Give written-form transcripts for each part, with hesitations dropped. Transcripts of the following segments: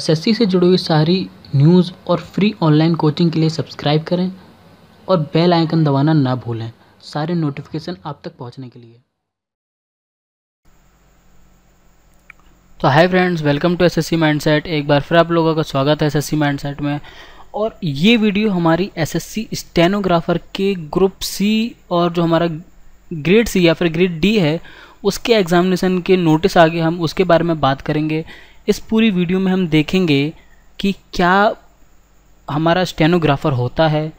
SSC से जुड़ी हुई सारी न्यूज़ और फ्री ऑनलाइन कोचिंग के लिए सब्सक्राइब करें और बेल आइकन दबाना ना भूलें सारे नोटिफिकेशन आप तक पहुंचने के लिए। तो hi friends, welcome to SSC mindset. एक बार फिर आप लोगों का स्वागत है एसएससी माइंडसेट में। और ये वीडियो हमारी एसएससी स्टेनोग्राफर के ग्रुप सी और जो हमारा ग्रेड सी या फिर ग्रेड डी है उसके एग्जामिनेशन के नोटिस आगे हम उसके बारे में बात करेंगे। इस पूरी वीडियो में हम देखेंगे कि क्या हमारा स्टेनोग्राफर होता है,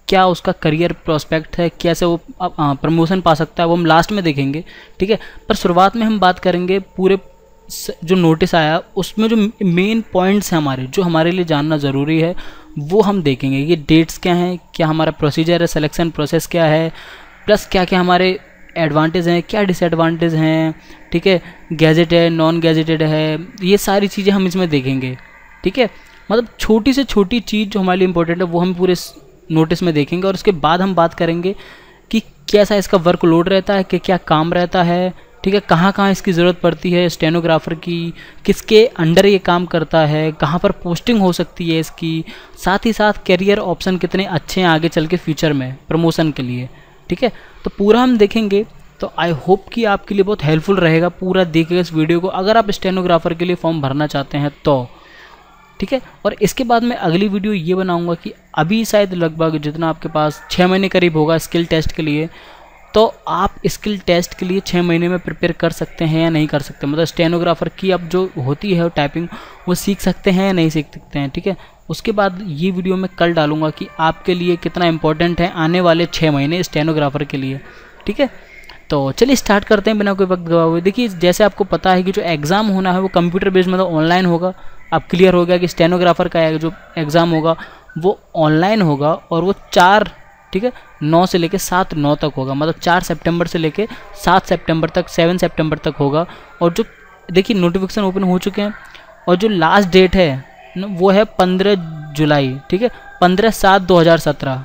क्या उसका करियर प्रोस्पेक्ट है, कैसे वो प्रमोशन पा सकता है, वो हम लास्ट में देखेंगे, ठीक है। पर शुरुआत में हम बात करेंगे पूरे जो नोटिस आया उसमें जो मेन पॉइंट्स हैं हमारे, जो हमारे लिए जानना ज़रूरी है वो हम देखेंगे। ये डेट्स क्या हैं, क्या हमारा प्रोसीजर है, सिलेक्शन प्रोसेस क्या है, प्लस क्या क्या हमारे एडवांटेज हैं, क्या डिसएडवांटेज हैं, ठीक है, गैजेट है, नॉन गैजेटेड है, ये सारी चीज़ें हम इसमें देखेंगे, ठीक है। मतलब छोटी से छोटी चीज़ जो हमारे लिए इम्पोर्टेंट है वो हम पूरे नोटिस में देखेंगे। और उसके बाद हम बात करेंगे कि कैसा इसका वर्कलोड रहता है, कि क्या काम रहता है, ठीक है, कहाँ कहाँ इसकी ज़रूरत पड़ती है स्टेनोग्राफर की, किसके अंडर ये काम करता है, कहाँ पर पोस्टिंग हो सकती है इसकी, साथ ही साथ करियर ऑप्शन कितने अच्छे हैं आगे चल के फ्यूचर में प्रमोशन के लिए, ठीक है। तो पूरा हम देखेंगे। तो आई होप कि आपके लिए बहुत हेल्पफुल रहेगा, पूरा देखिएगा इस वीडियो को अगर आप स्टेनोग्राफर के लिए फॉर्म भरना चाहते हैं तो, ठीक है। और इसके बाद मैं अगली वीडियो ये बनाऊंगा कि अभी शायद लगभग जितना आपके पास 6 महीने करीब होगा स्किल टेस्ट के लिए, तो आप स्किल टेस्ट के लिए 6 महीने में प्रिपेयर कर सकते हैं या नहीं कर सकते, मतलब स्टेनोग्राफर की अब जो होती है टाइपिंग वो सीख सकते हैं या नहीं सीख सकते हैं, ठीक है। उसके बाद ये वीडियो मैं कल डालूंगा कि आपके लिए कितना इंपॉर्टेंट है आने वाले 6 महीने स्टेनोग्राफर के लिए, ठीक है। तो चलिए स्टार्ट करते हैं बिना कोई वक्त गवाए हुए। देखिए, जैसे आपको पता है कि जो एग्ज़ाम होना है वो कंप्यूटर बेस्ड मतलब ऑनलाइन होगा। अब क्लियर हो गया कि स्टेनोग्राफर का जो एग्ज़ाम होगा वो ऑनलाइन होगा और वो 4, ठीक है, 9 से लेके 7/9 तक होगा, मतलब 4 सितंबर से लेके 7 सितंबर तक, 7 सितंबर तक होगा। और जो देखिए नोटिफिकेशन ओपन हो चुके हैं और जो लास्ट डेट है वो है 15 जुलाई, ठीक है, 15/7/2017।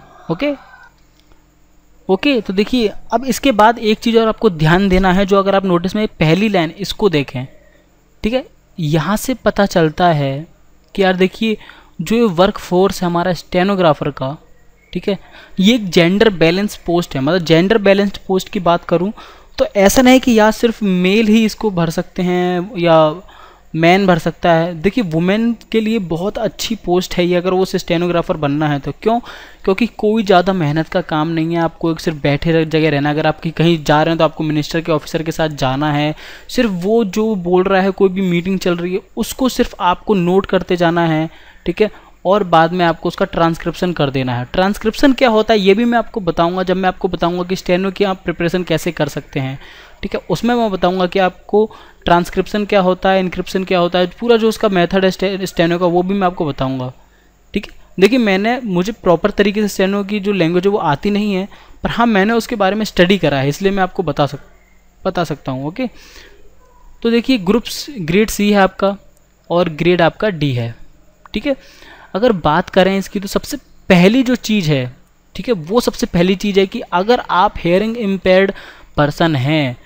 ओके। तो देखिए अब इसके बाद एक चीज़ और आपको ध्यान देना है, जो अगर आप नोटिस में पहली लाइन इसको देखें, ठीक है, यहाँ से पता चलता है कि यार देखिए जो ये वर्क फोर्स है हमारा स्टेनोग्राफर का, ठीक है, ये एक जेंडर बैलेंस पोस्ट है। मतलब जेंडर बैलेंस्ड पोस्ट की बात करूँ तो ऐसा नहीं कि या सिर्फ मेल ही इसको भर सकते हैं या मैन भर सकता है। देखिए वुमेन के लिए बहुत अच्छी पोस्ट है ये, अगर वो स्टेनोग्राफर बनना है तो। क्यों? क्योंकि कोई ज़्यादा मेहनत का काम नहीं है, आपको एक सिर्फ बैठे जगह रहना। अगर आप कहीं जा रहे हैं तो आपको मिनिस्टर के ऑफिसर के साथ जाना है, सिर्फ वो जो बोल रहा है, कोई भी मीटिंग चल रही है उसको सिर्फ आपको नोट करते जाना है, ठीक है, और बाद में आपको उसका ट्रांसक्रिप्शन कर देना है। ट्रांसक्रिप्शन क्या होता है ये भी मैं आपको बताऊंगा जब मैं आपको बताऊंगा कि स्टेनो की आप प्रिपरेशन कैसे कर सकते हैं, ठीक है। उसमें मैं बताऊंगा कि आपको ट्रांसक्रिप्शन क्या होता है, इनक्रिप्शन क्या होता है, पूरा जो उसका मेथड है स्टेनो का वो भी मैं आपको बताऊंगा, ठीक है। देखिए मुझे प्रॉपर तरीके से स्टेनो की जो लैंग्वेज है वो आती नहीं है, पर हाँ मैंने उसके बारे में स्टडी करा है, इसलिए मैं आपको बता सकता हूँ। ओके। तो देखिए ग्रुप्स ग्रेड सी है आपका और ग्रेड आपका डी है, ठीक है। अगर बात करें इसकी तो सबसे पहली जो चीज़ है, ठीक है, वो सबसे पहली चीज़ है कि अगर आप हेयरिंग इम्पेयर्ड पर्सन हैं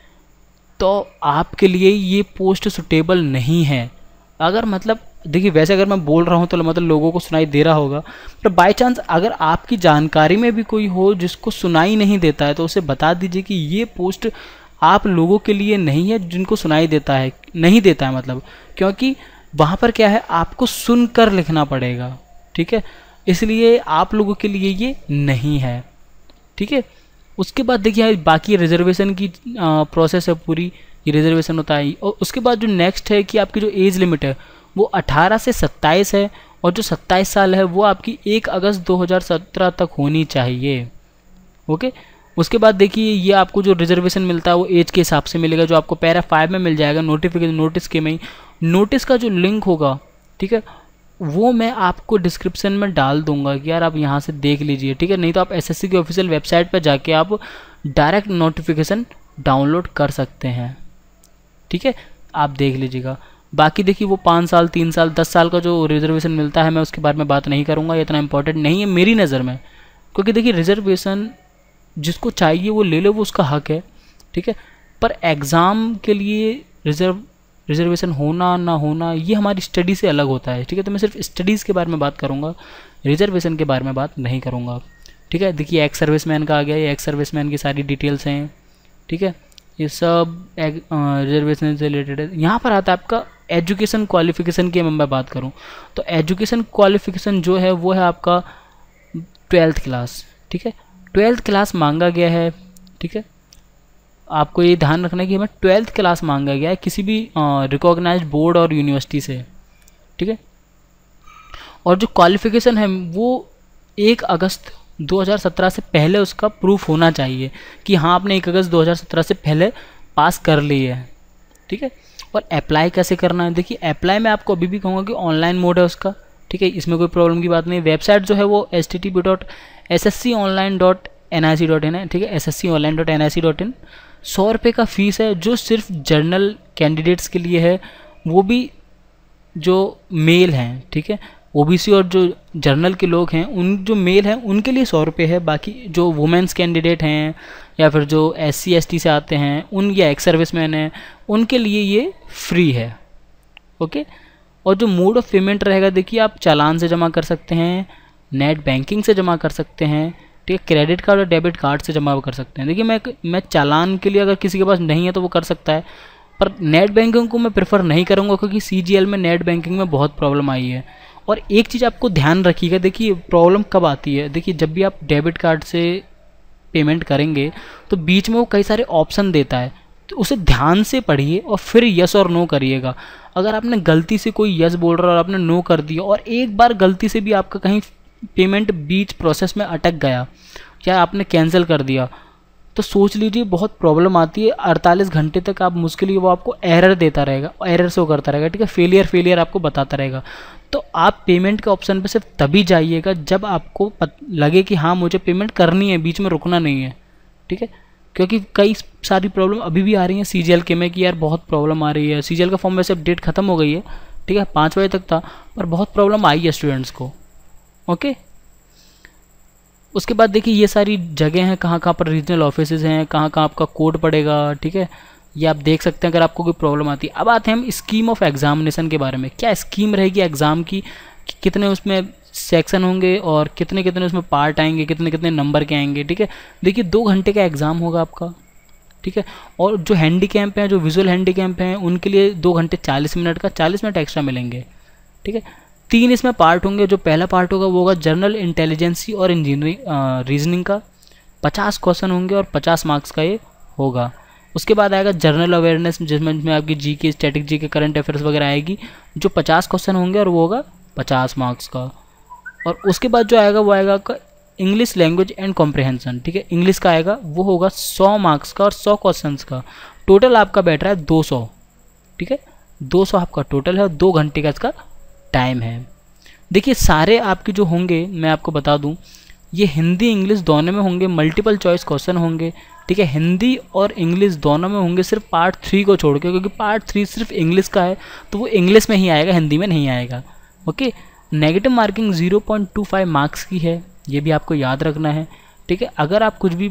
तो आपके लिए ये पोस्ट सुटेबल नहीं है। अगर मतलब देखिए वैसे अगर मैं बोल रहा हूँ तो मतलब लोगों को सुनाई दे रहा होगा, पर बाय चांस अगर आपकी जानकारी में भी कोई हो जिसको सुनाई नहीं देता है तो उसे बता दीजिए कि ये पोस्ट आप लोगों के लिए नहीं है जिनको सुनाई नहीं देता है, मतलब क्योंकि वहाँ पर क्या है आपको सुनकर लिखना पड़ेगा, ठीक है, इसलिए आप लोगों के लिए ये नहीं है, ठीक है। उसके बाद देखिए बाकी रिजर्वेशन की प्रोसेस है पूरी, ये रिजर्वेशन होता है। और उसके बाद जो नेक्स्ट है कि आपकी जो एज लिमिट है वो 18 से 27 है, और जो 27 साल है वो आपकी 1 अगस्त 2017 तक होनी चाहिए। ओके। उसके बाद देखिए ये आपको जो रिजर्वेशन मिलता है वो एज के हिसाब से मिलेगा, जो आपको पैरा 5 में मिल जाएगा नोटिफिकेशन नोटिस के में ही। नोटिस का जो लिंक होगा, ठीक है, वो मैं आपको डिस्क्रिप्शन में डाल दूंगा कि यार आप यहाँ से देख लीजिए, ठीक है। नहीं तो आप एसएससी की ऑफिशियल वेबसाइट पर जाके आप डायरेक्ट नोटिफिकेशन डाउनलोड कर सकते हैं, ठीक है, आप देख लीजिएगा। बाकी देखिए वो 5 साल 3 साल 10 साल का जो रिजर्वेशन मिलता है मैं उसके बारे में बात नहीं करूँगा, ये इतना इंपॉर्टेंट नहीं है मेरी नज़र में, क्योंकि देखिए रिजर्वेशन जिसको चाहिए वो ले लो, वो उसका हक है, ठीक है। पर एग्ज़ाम के लिए रिजर्वेशन होना ना होना ये हमारी स्टडी से अलग होता है, ठीक है। तो मैं सिर्फ स्टडीज़ के बारे में बात करूँगा, रिजर्वेशन के बारे में बात नहीं करूँगा, ठीक है। देखिए एक्स सर्विसमैन का आ गया, ये एक्स सर्विसमैन की सारी डिटेल्स हैं, ठीक है। ये सब रिजर्वेशन से रिलेटेड है। यहाँ पर आता है आपका एजुकेशन क्वालिफिकेशन की मैं बात करूँ तो एजुकेशन क्वालिफिकेशन जो है वो है आपका 12th क्लास, ठीक है। 12th क्लास मांगा गया है, ठीक है। आपको ये ध्यान रखना है कि हमें 12th क्लास मांगा गया है किसी भी रिकॉग्नाइज्ड बोर्ड और यूनिवर्सिटी से, ठीक है। और जो क्वालिफिकेशन है वो 1 अगस्त 2017 से पहले उसका प्रूफ होना चाहिए कि हाँ आपने 1 अगस्त 2017 से पहले पास कर ली है, ठीक है। और अप्लाई कैसे करना है, देखिए अप्लाई मैं आपको अभी भी कहूँगा कि ऑनलाइन मोड है उसका, ठीक है। इसमें कोई प्रॉब्लम की बात नहीं। वेबसाइट जो है वो http://ssconline.nic.in है, ठीक है। ssconline.nic.in 100 रुपये का फ़ीस है जो सिर्फ जर्नल कैंडिडेट्स के लिए है, वो भी जो मेल हैं, ठीक है। ओबीसी और जो जर्नल के लोग हैं उन जो मेल हैं उनके लिए 100 रुपये है। बाकी जो वुमेंस कैंडिडेट हैं या फिर जो SC ST से आते हैं उन या एक्स सर्विसमैन हैं उनके लिए ये फ्री है, ओके। और जो मोड ऑफ पेमेंट रहेगा, देखिए आप चालान से जमा कर सकते हैं, नेट बैंकिंग से जमा कर सकते हैं, ठीक है। क्रेडिट कार्ड और डेबिट कार्ड से जमा कर सकते हैं। देखिए मैं चालान के लिए अगर किसी के पास नहीं है तो वो कर सकता है, पर नेट बैंकिंग को मैं प्रेफर नहीं करूँगा क्योंकि CGL में नेट बैंकिंग में बहुत प्रॉब्लम आई है। और एक चीज़ आपको ध्यान रखिएगा, देखिए प्रॉब्लम कब आती है, देखिए जब भी आप डेबिट कार्ड से पेमेंट करेंगे तो बीच में वो कई सारे ऑप्शन देता है, तो उसे ध्यान से पढ़िए और फिर यस और नो करिएगा। अगर आपने गलती से कोई यस बोल रहा है और आपने नो कर दिया और एक बार गलती से भी आपका कहीं पेमेंट बीच प्रोसेस में अटक गया या आपने कैंसिल कर दिया तो सोच लीजिए बहुत प्रॉब्लम आती है। 48 घंटे तक आप मुश्किल ही वो आपको एरर देता रहेगा, एरर शो करता रहेगा, ठीक है। फेलियर आपको बताता रहेगा। तो आप पेमेंट के ऑप्शन पे सिर्फ तभी जाइएगा जब आपको लगे कि हाँ मुझे पेमेंट करनी है, बीच में रुकना नहीं है, ठीक है। क्योंकि कई सारी प्रॉब्लम अभी भी आ रही हैं CGL के में कि यार बहुत प्रॉब्लम आ रही है। CGL का फॉर्म वैसे अपडेट खत्म हो गई है, ठीक है, 5 बजे तक था, पर बहुत प्रॉब्लम आई है स्टूडेंट्स को, ओके। उसके बाद देखिए ये सारी जगह हैं कहाँ कहाँ पर रीजनल ऑफिसेज हैं, कहाँ कहाँ आपका कोड पड़ेगा, ठीक है। ये आप देख सकते हैं अगर आपको कोई प्रॉब्लम आती है। अब आते हैं हम स्कीम ऑफ एग्जामिनेशन के बारे में, क्या स्कीम रहेगी एग्ज़ाम की, कितने उसमें सेक्शन होंगे और कितने कितने उसमें पार्ट आएंगे, कितने कितने नंबर के आएंगे, ठीक है। देखिए 2 घंटे का एग्ज़ाम होगा आपका, ठीक है। और जो हैंडीकैम्प हैं, जो विजुअल हैंडीकैम्प हैं, उनके लिए 2 घंटे 40 मिनट का 40 मिनट एक्स्ट्रा मिलेंगे, ठीक है। 3 इसमें पार्ट होंगे। जो पहला पार्ट होगा वो होगा जनरल इंटेलिजेंसी और इंजीनियरिंग रीजनिंग का, 50 क्वेश्चन होंगे और 50 मार्क्स का ये होगा। उसके बाद आएगा जनरल अवेयरनेस जिसमें आपकी GK, static GK, current affairs वगैरह आएगी, जो 50 क्वेश्चन होंगे और वो होगा 50 मार्क्स का। और उसके बाद जो आएगा वो आएगा आपका इंग्लिश लैंग्वेज एंड कॉम्प्रहेंशन, ठीक है। इंग्लिश का आएगा वो होगा 100 मार्क्स का और 100 क्वेश्चन का। टोटल आपका बैठ रहा है 200, ठीक है। 200 आपका टोटल है, 2 घंटे का इसका टाइम है। देखिए सारे आपके जो होंगे मैं आपको बता दूं, ये हिंदी इंग्लिश दोनों में होंगे, मल्टीपल चॉइस क्वेश्चन होंगे, ठीक है। हिंदी और इंग्लिश दोनों में होंगे, सिर्फ पार्ट 3 को छोड़ के, क्योंकि पार्ट 3 सिर्फ इंग्लिश का है तो वो इंग्लिश में ही आएगा, हिंदी में नहीं आएगा, ओके। नेगेटिव मार्किंग 0.25 मार्क्स की है, ये भी आपको याद रखना है, ठीक है। अगर आप कुछ भी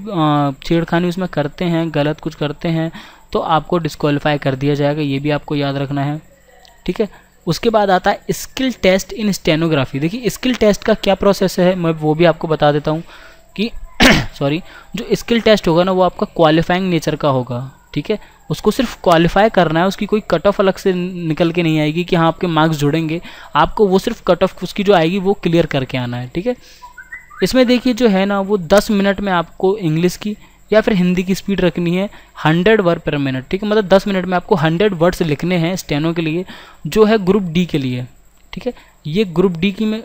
छेड़खानी उसमें करते हैं, गलत कुछ करते हैं तो आपको डिस्क्वालीफाई कर दिया जाएगा, ये भी आपको याद रखना है, ठीक है। उसके बाद आता है स्किल टेस्ट इन स्टेनोग्राफी। देखिए स्किल टेस्ट का क्या प्रोसेस है मैं वो भी आपको बता देता हूँ कि सॉरी, जो स्किल टेस्ट होगा ना वो आपका क्वालिफाइंग नेचर का होगा, ठीक है। उसको सिर्फ क्वालिफाई करना है, उसकी कोई कट ऑफ अलग से निकल के नहीं आएगी कि हाँ आपके मार्क्स जुड़ेंगे, आपको वो सिर्फ कट ऑफ उसकी जो आएगी वो क्लियर करके आना है, ठीक है। इसमें देखिए जो है ना वो 10 मिनट में आपको इंग्लिश की या फिर हिंदी की स्पीड रखनी है 100 वर्ड पर मिनट, ठीक है। मतलब 10 मिनट में आपको 100 वर्ड्स लिखने हैं स्टेनो के लिए, जो है ग्रुप डी के लिए, ठीक है। ये ग्रुप डी की मैं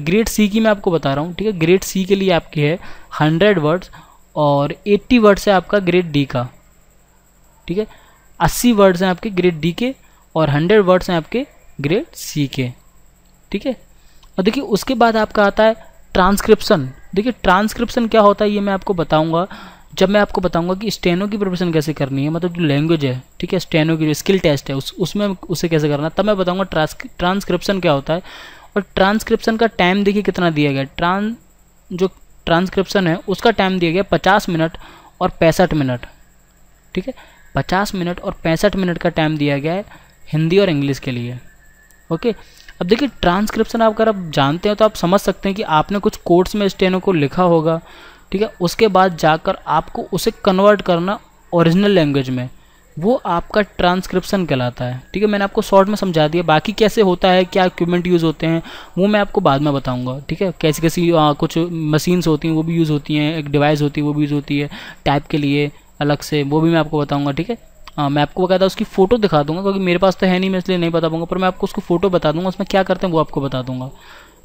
ग्रेड सी की मैं आपको बता रहा हूँ, ठीक है। ग्रेड सी के लिए आपकी है 100 वर्ड्स और 80 वर्ड्स है आपका ग्रेड डी का, ठीक है। 80 वर्ड्स हैं आपके ग्रेड डी के और 100 वर्ड्स हैं आपके ग्रेड सी के, ठीक है। और देखिए उसके बाद आपका आता है ट्रांसक्रिप्शन। देखिए ट्रांसक्रिप्शन क्या होता है ये मैं आपको बताऊंगा जब मैं आपको बताऊंगा कि स्टेनो की प्रिपरेशन कैसे करनी है, मतलब जो लैंग्वेज है, ठीक है, स्टेनो की जो स्किल टेस्ट है उसमें उसे कैसे करना है, तब मैं बताऊंगा ट्रांसक्रिप्शन क्या होता है। और ट्रांसक्रिप्शन का टाइम देखिए कितना दिया गया, जो ट्रांसक्रिप्शन है उसका टाइम दिया गया 50 मिनट और 65 मिनट, ठीक है। 50 मिनट और 65 मिनट का टाइम दिया गया है हिंदी और इंग्लिश के लिए। ओके, अब देखिए ट्रांसक्रिप्शन अगर आप जानते हैं तो आप समझ सकते हैं कि आपने कुछ कोट्स में स्टेनो को लिखा होगा, ठीक है, उसके बाद जाकर आपको उसे कन्वर्ट करना ओरिजिनल लैंग्वेज में, वो आपका ट्रांसक्रिप्शन कहलाता है। ठीक है, मैंने आपको शॉर्ट में समझा दिया, बाकी कैसे होता है, क्या इक्विपमेंट यूज़ होते हैं, वो मैं आपको बाद में बताऊंगा। ठीक है, कैसी कैसी कुछ मशीन्स होती हैं वो भी यूज़ होती हैं, एक डिवाइस होती है वो भी यूज़ होती है टाइप के लिए अलग से, वो भी मैं आपको बताऊँगा। ठीक है, मैं आपको बकायदा उसकी फ़ोटो दिखा दूंगा, क्योंकि मेरे पास तो है नहीं, मैं इसलिए नहीं बता पाऊंगा, पर मैं आपको उसको फ़ोटो बता दूंगा, उसमें क्या करते हैं वो आपको बता दूंगा।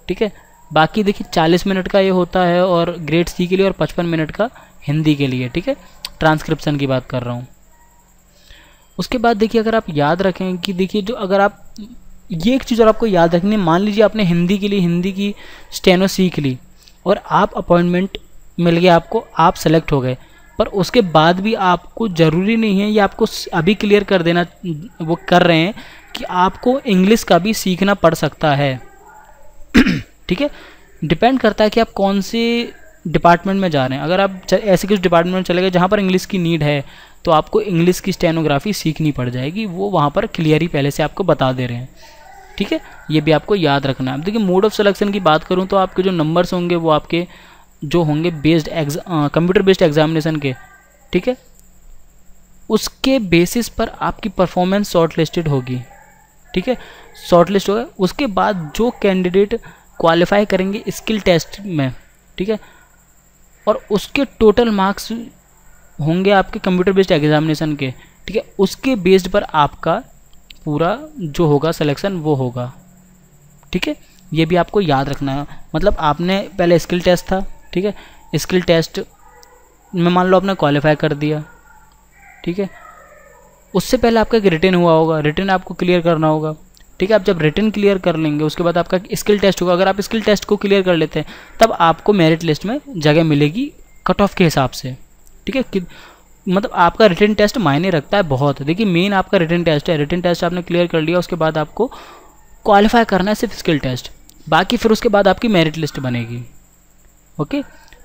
ठीक है, बाकी देखिए 40 मिनट का ये होता है और ग्रेड सी के लिए, और 55 मिनट का हिंदी के लिए। ठीक है, ट्रांसक्रिप्शन की बात कर रहा हूँ। उसके बाद देखिए अगर आप याद रखें कि देखिए जो अगर आप ये एक चीज़ और आपको याद रखनी है, मान लीजिए आपने हिंदी के लिए हिंदी की स्टेनो सीख ली और आप अपॉइंटमेंट मिल गया आपको, आप सेलेक्ट हो गए, पर उसके बाद भी आपको ज़रूरी नहीं है, ये आपको अभी क्लियर कर देना वो कर रहे हैं कि आपको इंग्लिश का भी सीखना पड़ सकता है। ठीक है, डिपेंड करता है कि आप कौन से डिपार्टमेंट में जा रहे हैं। अगर आप ऐसे कुछ डिपार्टमेंट में चले गए जहाँ पर इंग्लिश की नीड है, तो आपको इंग्लिश की स्टेनोग्राफी सीखनी पड़ जाएगी, वो वहाँ पर क्लियर ही पहले से आपको बता दे रहे हैं। ठीक है, ये भी आपको याद रखना है। अब देखिए मोड ऑफ सिलेक्शन की बात करूँ तो आपके जो नंबर्स होंगे वो आपके जो होंगे बेस्ड कंप्यूटर बेस्ड एग्जामिनेशन के, ठीक है, उसके बेसिस पर आपकी परफॉर्मेंस शॉर्ट लिस्टेड होगी। ठीक है, शॉर्ट लिस्ट होगा, उसके बाद जो कैंडिडेट क्वालिफाई करेंगे स्किल टेस्ट में, ठीक है, और उसके टोटल मार्क्स होंगे आपके कंप्यूटर बेस्ड एग्जामिनेशन के, ठीक है, उसके बेस्ड पर आपका पूरा जो होगा सिलेक्शन वो होगा। ठीक है, ये भी आपको याद रखना है। मतलब आपने पहले स्किल टेस्ट था, ठीक है, स्किल टेस्ट में मान लो आपने क्वालिफाई कर दिया, ठीक है, उससे पहले आपका एक रिटन हुआ होगा, रिटन आपको क्लियर करना होगा। ठीक है, आप जब रिटन क्लियर कर लेंगे उसके बाद आपका स्किल टेस्ट होगा। अगर आप स्किल टेस्ट को क्लियर कर लेते हैं तब आपको मेरिट लिस्ट में जगह मिलेगी कट ऑफ के हिसाब से। ठीक है, मतलब आपका रिटन टेस्ट मायने रखता है बहुत। देखिए मेन आपका रिटन टेस्ट है, रिटन टेस्ट आपने क्लियर कर लिया, उसके बाद आपको क्वालिफाई करना है सिर्फ स्किल टेस्ट, बाकी फिर उसके बाद आपकी मेरिट लिस्ट बनेगी। ओके,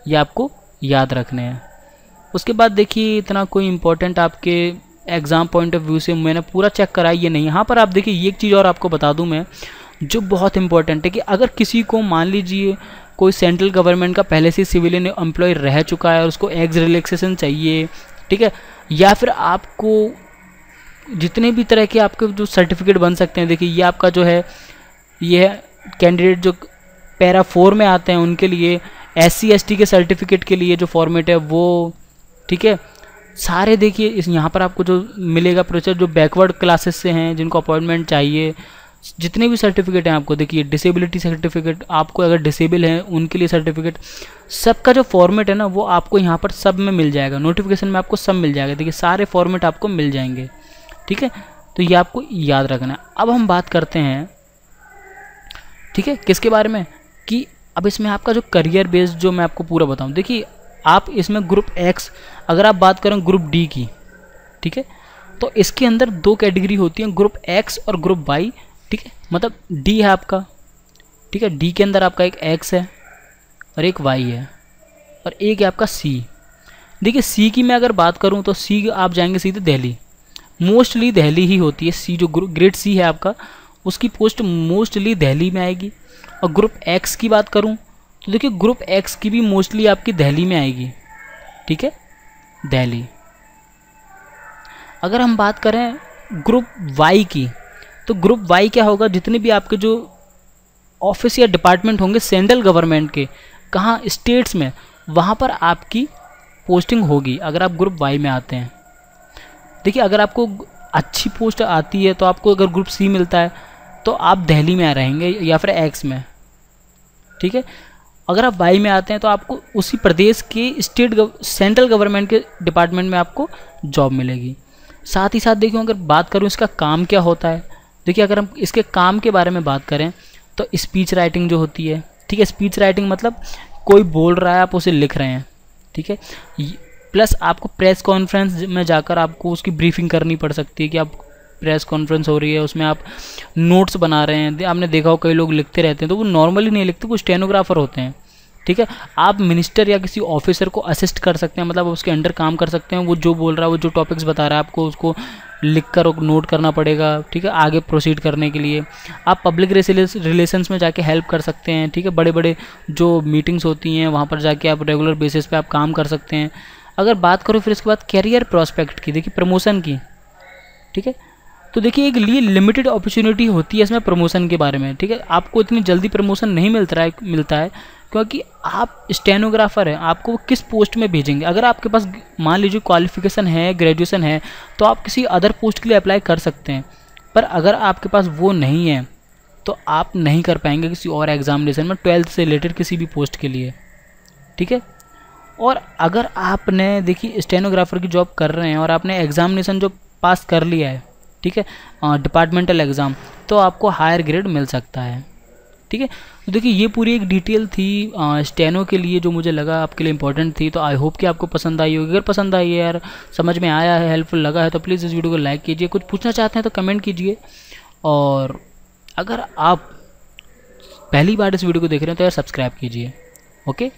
ये आपको याद रखने हैं। उसके बाद देखिए इतना कोई इंपॉर्टेंट आपके एग्ज़ाम पॉइंट ऑफ व्यू से मैंने पूरा चेक करा ये नहीं। यहाँ पर आप देखिए ये एक चीज़ और आपको बता दूँ मैं जो बहुत इंपॉर्टेंट है कि अगर किसी को मान लीजिए कोई सेंट्रल गवर्नमेंट का पहले से सिविलियन एम्प्लॉय रह चुका है और उसको एग्ज रिलैक्सेशन चाहिए, ठीक है, या फिर आपको जितने भी तरह के आपके जो सर्टिफिकेट बन सकते हैं, देखिए ये आपका जो है ये कैंडिडेट जो पैरा 4 में आते हैं उनके लिए, SC ST के सर्टिफिकेट के लिए जो फॉर्मेट है वो, ठीक है, सारे देखिए इस यहाँ पर आपको जो मिलेगा प्रोसेस, जो बैकवर्ड क्लासेस से हैं जिनको अपॉइंटमेंट चाहिए, जितने भी सर्टिफिकेट हैं आपको देखिए डिसेबिलिटी सर्टिफिकेट, आपको अगर डिसेबल हैं उनके लिए सर्टिफिकेट, सबका जो फॉर्मेट है ना वो आपको यहाँ पर सब में मिल जाएगा, नोटिफिकेशन में आपको सब मिल जाएगा। देखिए सारे फॉर्मेट आपको मिल जाएंगे। ठीक है, तो ये आपको याद रखना है। अब हम बात करते हैं, ठीक है, किसके बारे में, कि अब इसमें आपका जो करियर बेस्ड जो मैं आपको पूरा बताऊँ। देखिए आप इसमें ग्रुप X, अगर आप बात करें ग्रुप D की, ठीक है, तो इसके अंदर 2 कैटेगरी होती हैं, ग्रुप X और ग्रुप Y। ठीक है, मतलब D है आपका, ठीक है, D के अंदर आपका एक X है और एक Y है और एक है आपका C। देखिए C की मैं अगर बात करूं तो C आप जाएंगे सीधे दिल्ली, मोस्टली दिल्ली ही होती है। C जो ग्रेड C है आपका उसकी पोस्ट मोस्टली दिल्ली में आएगी। और ग्रुप X की बात करूं तो देखिए ग्रुप X की भी मोस्टली आपकी दिल्ली में आएगी। ठीक है, दिल्ली। अगर हम बात करें ग्रुप Y की तो ग्रुप Y क्या होगा, जितने भी आपके जो ऑफिस या डिपार्टमेंट होंगे सेंट्रल गवर्नमेंट के, कहाँ स्टेट्स में, वहाँ पर आपकी पोस्टिंग होगी अगर आप ग्रुप Y में आते हैं। देखिए अगर आपको अच्छी पोस्ट आती है तो आपको अगर ग्रुप C मिलता है तो आप दिल्ली में रहेंगे या फिर X में। ठीक है, अगर आप Y में आते हैं तो आपको उसी प्रदेश के सेंट्रल गवर्नमेंट के डिपार्टमेंट में आपको जॉब मिलेगी। साथ ही साथ देखिए अगर बात करूँ इसका काम क्या होता है, देखिए अगर हम इसके काम के बारे में बात करें तो स्पीच राइटिंग जो होती है, ठीक है, स्पीच राइटिंग मतलब कोई बोल रहा है आप उसे लिख रहे हैं, ठीक है, प्लस आपको प्रेस कॉन्फ्रेंस में जाकर आपको उसकी ब्रीफिंग करनी पड़ सकती है कि आप प्रेस कॉन्फ्रेंस हो रही है उसमें आप नोट्स बना रहे हैं। आपने देखा हो कई लोग लिखते रहते हैं तो वो नॉर्मली नहीं लिखते, वो स्टेनोग्राफर होते हैं। ठीक है, आप मिनिस्टर या किसी ऑफिसर को असिस्ट कर सकते हैं, मतलब उसके अंडर काम कर सकते हैं, वो जो बोल रहा है, वो जो टॉपिक्स बता रहा है आपको उसको लिख कर नोट करना पड़ेगा, ठीक है, आगे प्रोसीड करने के लिए। आप पब्लिक रिलेशंस में जाके हेल्प कर सकते हैं, ठीक है, बड़े बड़े जो मीटिंग्स होती हैं वहाँ पर जाके आप रेगुलर बेसिस पे आप काम कर सकते हैं। अगर बात करो फिर इसके बाद कैरियर प्रोस्पेक्ट की, देखिए प्रमोशन की, ठीक है, तो देखिए एक लिए लिमिटेड अपॉर्चुनिटी होती है इसमें प्रमोशन के बारे में, ठीक है। आपको इतनी जल्दी प्रमोशन नहीं मिलता है क्योंकि आप स्टेनोग्राफर हैं, आपको वो किस पोस्ट में भेजेंगे। अगर आपके पास मान लीजिए क्वालिफिकेशन है, ग्रेजुएशन है, तो आप किसी अदर पोस्ट के लिए अप्लाई कर सकते हैं, पर अगर आपके पास वो नहीं है तो आप नहीं कर पाएंगे किसी और एग्जामिनेशन में 12th से रिलेटेड किसी भी पोस्ट के लिए, ठीक है। और अगर आपने देखिए स्टेनोग्राफर की जॉब कर रहे हैं और आपने एग्जामिनेशन जो पास कर लिया है, ठीक है, डिपार्टमेंटल एग्ज़ाम, तो आपको हायर ग्रेड मिल सकता है, ठीक है। तो देखिए ये पूरी एक डिटेल थी स्टेनो के लिए जो मुझे लगा आपके लिए इंपॉर्टेंट थी। तो आई होप कि आपको पसंद आई होगी। अगर पसंद आई है यार, समझ में आया है, हेल्पफुल लगा है, तो प्लीज़ इस वीडियो को लाइक कीजिए। कुछ पूछना चाहते हैं तो कमेंट कीजिए, और अगर आप पहली बार इस वीडियो को देख रहे हैं तो यार सब्सक्राइब कीजिए। ओके।